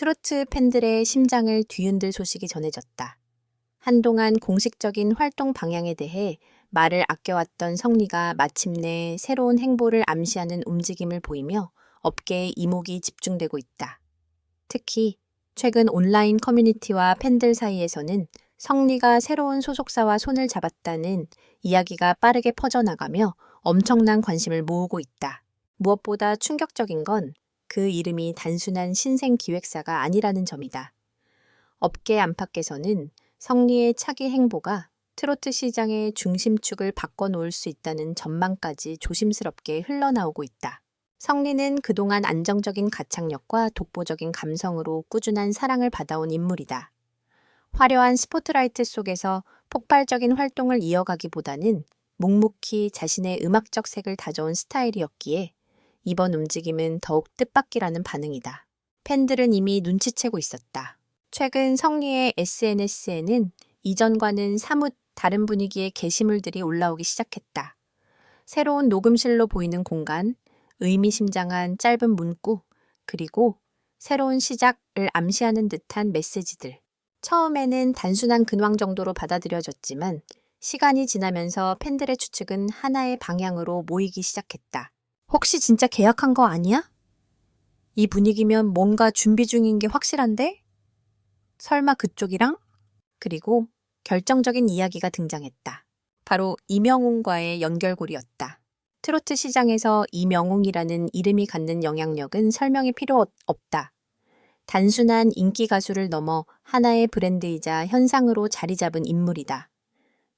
트로트 팬들의 심장을 뒤흔들 소식이 전해졌다. 한동안 공식적인 활동 방향에 대해 말을 아껴왔던 성리가 마침내 새로운 행보를 암시하는 움직임을 보이며 업계의 이목이 집중되고 있다. 특히 최근 온라인 커뮤니티와 팬들 사이에서는 성리가 새로운 소속사와 손을 잡았다는 이야기가 빠르게 퍼져나가며 엄청난 관심을 모으고 있다. 무엇보다 충격적인 건 그 이름이 단순한 신생 기획사가 아니라는 점이다. 업계 안팎에서는 성리의 차기 행보가 트로트 시장의 중심축을 바꿔놓을 수 있다는 전망까지 조심스럽게 흘러나오고 있다. 성리는 그동안 안정적인 가창력과 독보적인 감성으로 꾸준한 사랑을 받아온 인물이다. 화려한 스포트라이트 속에서 폭발적인 활동을 이어가기보다는 묵묵히 자신의 음악적 색을 다져온 스타일이었기에 이번 움직임은 더욱 뜻밖이라는 반응이다. 팬들은 이미 눈치채고 있었다. 최근 성리의 SNS에는 이전과는 사뭇 다른 분위기의 게시물들이 올라오기 시작했다. 새로운 녹음실로 보이는 공간, 의미심장한 짧은 문구, 그리고 새로운 시작을 암시하는 듯한 메시지들. 처음에는 단순한 근황 정도로 받아들여졌지만 시간이 지나면서 팬들의 추측은 하나의 방향으로 모이기 시작했다. 혹시 진짜 계약한 거 아니야? 이 분위기면 뭔가 준비 중인 게 확실한데? 설마 그쪽이랑? 그리고 결정적인 이야기가 등장했다. 바로 이명웅과의 연결고리였다. 트로트 시장에서 이명웅이라는 이름이 갖는 영향력은 설명이 필요 없다. 단순한 인기 가수를 넘어 하나의 브랜드이자 현상으로 자리 잡은 인물이다.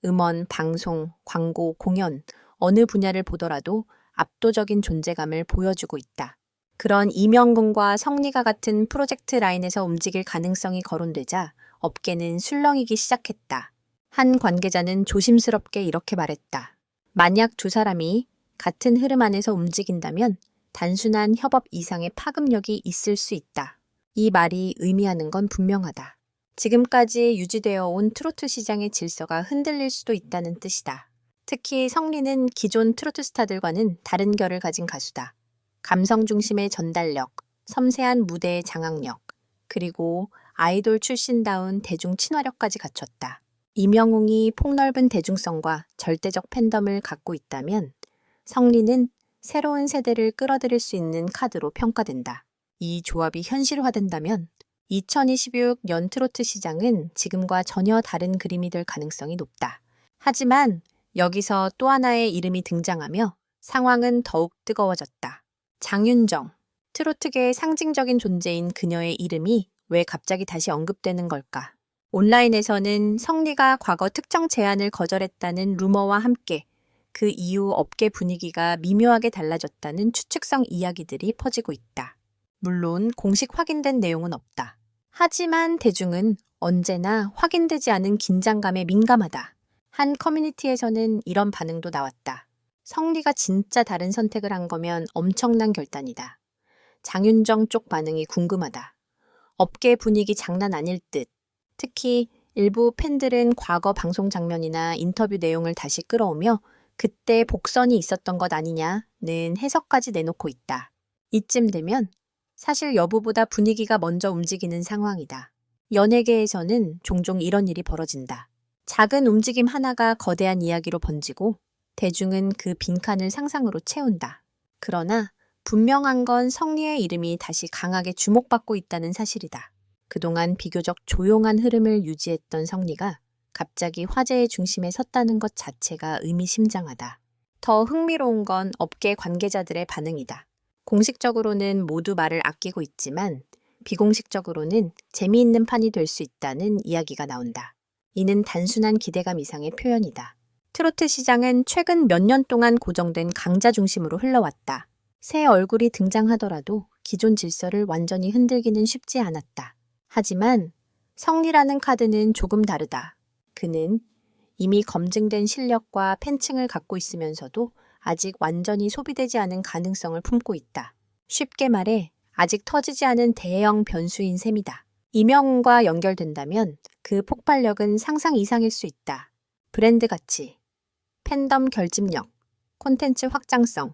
음원, 방송, 광고, 공연, 어느 분야를 보더라도 압도적인 존재감을 보여주고 있다. 그런 이명웅과 성리가 같은 프로젝트 라인에서 움직일 가능성이 거론되자 업계는 술렁이기 시작했다. 한 관계자는 조심스럽게 이렇게 말했다. 만약 두 사람이 같은 흐름 안에서 움직인다면 단순한 협업 이상의 파급력이 있을 수 있다. 이 말이 의미하는 건 분명하다. 지금까지 유지되어 온 트로트 시장의 질서가 흔들릴 수도 있다는 뜻이다. 특히 성리는 기존 트로트 스타들과는 다른 결을 가진 가수다. 감성 중심의 전달력, 섬세한 무대의 장악력, 그리고 아이돌 출신다운 대중 친화력까지 갖췄다. 이명웅이 폭넓은 대중성과 절대적 팬덤을 갖고 있다면 성리는 새로운 세대를 끌어들일 수 있는 카드로 평가된다. 이 조합이 현실화된다면 2026 연트로트 시장은 지금과 전혀 다른 그림이 될 가능성이 높다. 하지만 여기서 또 하나의 이름이 등장하며 상황은 더욱 뜨거워졌다. 장윤정. 트로트계의 상징적인 존재인 그녀의 이름이 왜 갑자기 다시 언급되는 걸까? 온라인에서는 성리가 과거 특정 제안을 거절했다는 루머와 함께 그 이후 업계 분위기가 미묘하게 달라졌다는 추측성 이야기들이 퍼지고 있다. 물론 공식 확인된 내용은 없다. 하지만 대중은 언제나 확인되지 않은 긴장감에 민감하다. 한 커뮤니티에서는 이런 반응도 나왔다. 성리가 진짜 다른 선택을 한 거면 엄청난 결단이다. 장윤정 쪽 반응이 궁금하다. 업계 분위기 장난 아닐 듯. 특히 일부 팬들은 과거 방송 장면이나 인터뷰 내용을 다시 끌어오며 그때 복선이 있었던 것 아니냐는 해석까지 내놓고 있다. 이쯤 되면 사실 여부보다 분위기가 먼저 움직이는 상황이다. 연예계에서는 종종 이런 일이 벌어진다. 작은 움직임 하나가 거대한 이야기로 번지고 대중은 그 빈칸을 상상으로 채운다. 그러나 분명한 건 성리의 이름이 다시 강하게 주목받고 있다는 사실이다. 그동안 비교적 조용한 흐름을 유지했던 성리가 갑자기 화제의 중심에 섰다는 것 자체가 의미심장하다. 더 흥미로운 건 업계 관계자들의 반응이다. 공식적으로는 모두 말을 아끼고 있지만 비공식적으로는 재미있는 판이 될 수 있다는 이야기가 나온다. 이는 단순한 기대감 이상의 표현이다. 트로트 시장은 최근 몇 년 동안 고정된 강자 중심으로 흘러왔다. 새 얼굴이 등장하더라도 기존 질서를 완전히 흔들기는 쉽지 않았다. 하지만 성리라는 카드는 조금 다르다. 그는 이미 검증된 실력과 팬층을 갖고 있으면서도 아직 완전히 소비되지 않은 가능성을 품고 있다. 쉽게 말해 아직 터지지 않은 대형 변수인 셈이다. 이명웅과 연결된다면 그 폭발력은 상상 이상일 수 있다. 브랜드 가치, 팬덤 결집력, 콘텐츠 확장성,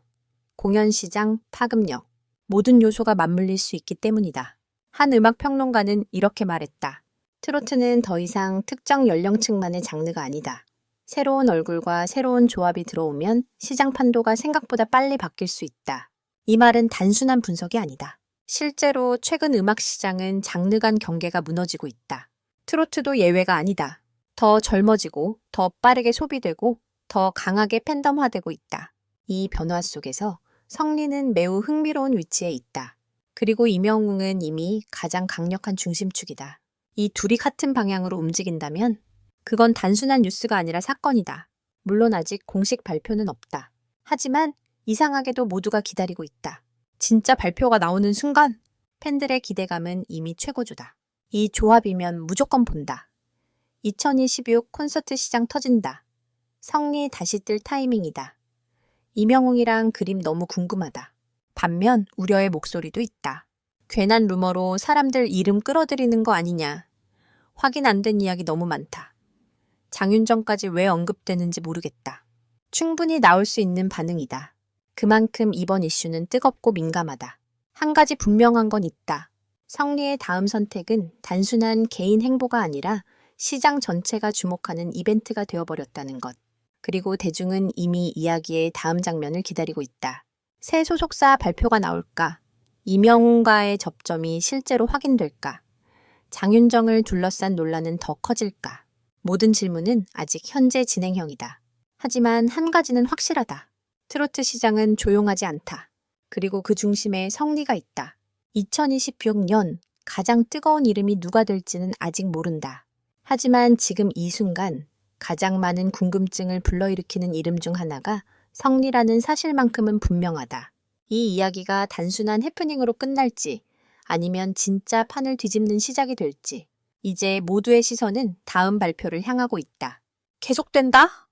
공연 시장 파급력, 모든 요소가 맞물릴 수 있기 때문이다. 한 음악 평론가는 이렇게 말했다. 트로트는 더 이상 특정 연령층만의 장르가 아니다. 새로운 얼굴과 새로운 조합이 들어오면 시장 판도가 생각보다 빨리 바뀔 수 있다. 이 말은 단순한 분석이 아니다. 실제로 최근 음악 시장은 장르 간 경계가 무너지고 있다. 트로트도 예외가 아니다. 더 젊어지고, 더 빠르게 소비되고, 더 강하게 팬덤화되고 있다. 이 변화 속에서 성리는 매우 흥미로운 위치에 있다. 그리고 임영웅은 이미 가장 강력한 중심축이다. 이 둘이 같은 방향으로 움직인다면 그건 단순한 뉴스가 아니라 사건이다. 물론 아직 공식 발표는 없다. 하지만 이상하게도 모두가 기다리고 있다. 진짜 발표가 나오는 순간 팬들의 기대감은 이미 최고조다. 이 조합이면 무조건 본다. 2026 콘서트 시장 터진다. 성리 다시 뜰 타이밍이다. 임영웅이랑 그림 너무 궁금하다. 반면 우려의 목소리도 있다. 괜한 루머로 사람들 이름 끌어들이는 거 아니냐. 확인 안 된 이야기 너무 많다. 장윤정까지 왜 언급되는지 모르겠다. 충분히 나올 수 있는 반응이다. 그만큼 이번 이슈는 뜨겁고 민감하다. 한 가지 분명한 건 있다. 성리의 다음 선택은 단순한 개인 행보가 아니라 시장 전체가 주목하는 이벤트가 되어버렸다는 것. 그리고 대중은 이미 이야기의 다음 장면을 기다리고 있다. 새 소속사 발표가 나올까? 임영웅과의 접점이 실제로 확인될까? 장윤정을 둘러싼 논란은 더 커질까? 모든 질문은 아직 현재 진행형이다. 하지만 한 가지는 확실하다. 트로트 시장은 조용하지 않다. 그리고 그 중심에 성리가 있다. 2026년 가장 뜨거운 이름이 누가 될지는 아직 모른다. 하지만 지금 이 순간 가장 많은 궁금증을 불러일으키는 이름 중 하나가 성리라는 사실만큼은 분명하다. 이 이야기가 단순한 해프닝으로 끝날지 아니면 진짜 판을 뒤집는 시작이 될지 이제 모두의 시선은 다음 발표를 향하고 있다. 계속된다?